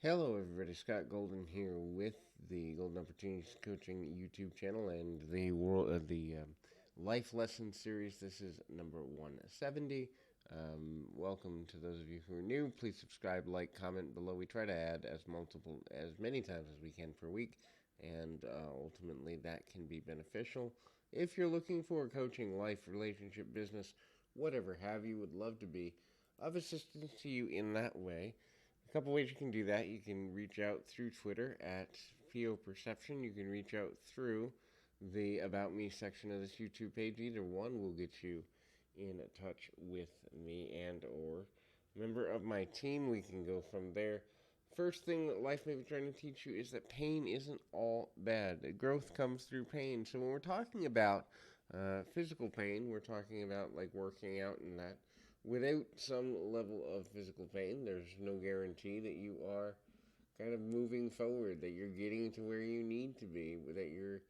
Hello, everybody. Scott Golden here with the Golden Opportunities Coaching YouTube channel and the Life Lesson Series. This is number 170. Welcome to those of you who are new. Please subscribe, like, comment below. We try to add as many times as we can per week, and ultimately that can be beneficial. If you're looking for coaching, life, relationship, business, whatever have you, would love to be of assistance to you in that way. A couple ways you can do that. You can reach out through Twitter at Theo Perception. You can reach out through the About Me section of this YouTube page. Either one will get you in touch with me and or member of my team. We can go from there. First thing that life may be trying to teach you is that pain isn't all bad. Growth comes through pain. So when we're talking about physical pain, we're talking about like working out and that. Without some level of physical pain, there's no guarantee that you are kind of moving forward, that you're getting to where you need to be, that you're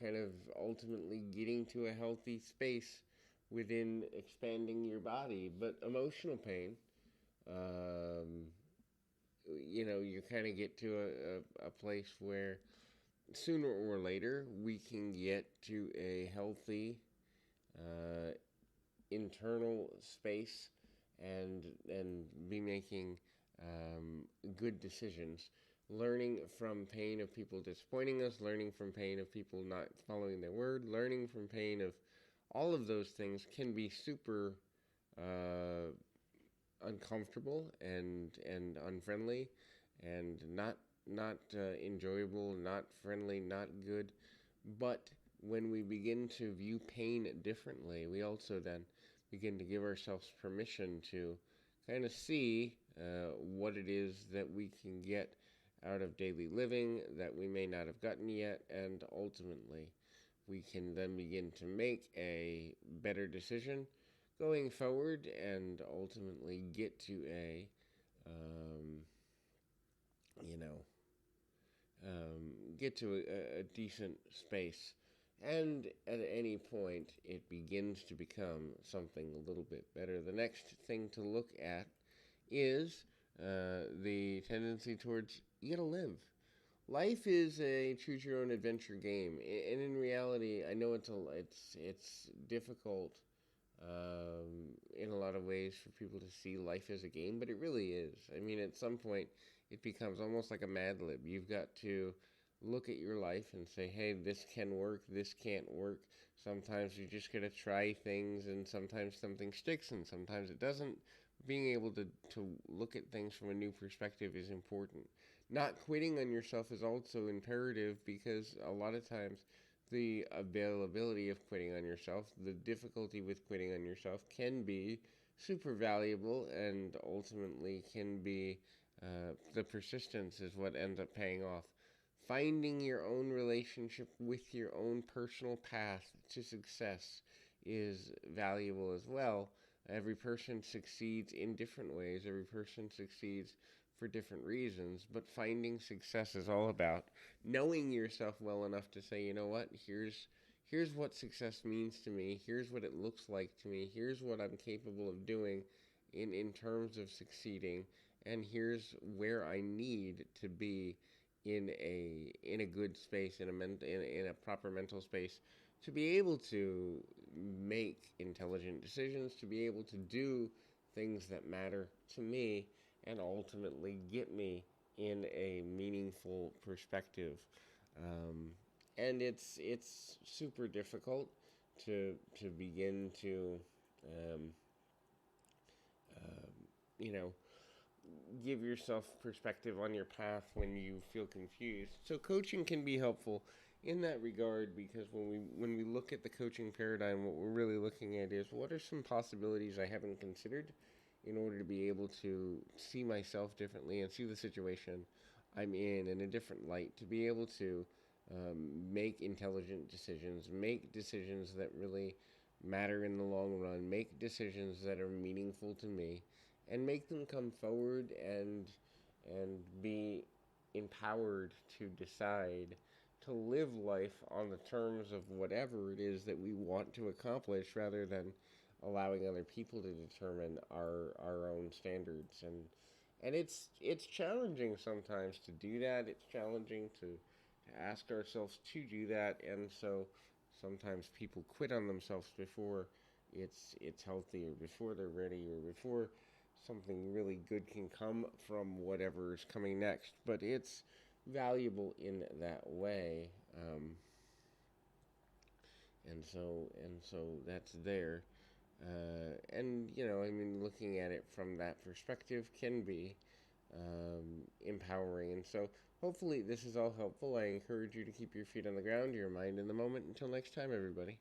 kind of ultimately getting to a healthy space within expanding your body. But emotional pain, um, you kind of get to a place where sooner or later we can get to a healthy uh, internal space and be making good decisions, learning from pain of people disappointing us, learning from pain of people not following their word, learning from pain of all of those things can be super uh, uncomfortable and unfriendly and not enjoyable, not friendly, not good. But when we begin to view pain differently, we also then begin to give ourselves permission to kind of see what it is that we can get out of daily living that we may not have gotten yet, and ultimately we can then begin to make a better decision going forward and ultimately get to um, you know, get to a decent space. And at any point, it begins to become something a little bit better. The next thing to look at is the tendency towards you gotta live. Life is a choose your own adventure game, and in reality, I know it's difficult in a lot of ways for people to see life as a game, but it really is. I mean, at some point, it becomes almost like a Mad Lib. You've got to look at your life and say, hey, this can work, this can't work. Sometimes you just got to try things, and sometimes something sticks, and sometimes it doesn't. Being able to look at things from a new perspective is important. Not quitting on yourself is also imperative because a lot of times the availability of quitting on yourself, the difficulty with quitting on yourself can be super valuable and ultimately can be the persistence is what ends up paying off. Finding your own relationship with your own personal path to success is valuable as well. Every person succeeds in different ways, every person succeeds for different reasons, but finding success is all about knowing yourself well enough to say, you know what, here's what success means to me, here's what it looks like to me, here's what I'm capable of doing in terms of succeeding, and here's where I need to be in a good space, in a proper mental space to be able to make intelligent decisions, to be able to do things that matter to me and ultimately get me in a meaningful perspective. Um, and it's super difficult to begin to um, um, you know give yourself perspective on your path when you feel confused. So coaching can be helpful in that regard because when we look at the coaching paradigm, what we're really looking at is what are some possibilities I haven't considered in order to be able to see myself differently and see the situation I'm in a different light, to be able to make intelligent decisions, make decisions that really matter in the long run, make decisions that are meaningful to me, and make them come forward and be empowered to decide to live life on the terms of whatever it is that we want to accomplish rather than allowing other people to determine our own standards And it's challenging sometimes to do that. It's challenging to ask ourselves to do that, and so sometimes people quit on themselves before it's healthy, or before they're ready, or before something really good can come from whatever is coming next. But it's valuable in that way, and so that's there. And I mean, looking at it from that perspective can be empowering. And so, hopefully, this is all helpful. I encourage you to keep your feet on the ground, your mind in the moment. Until next time, everybody.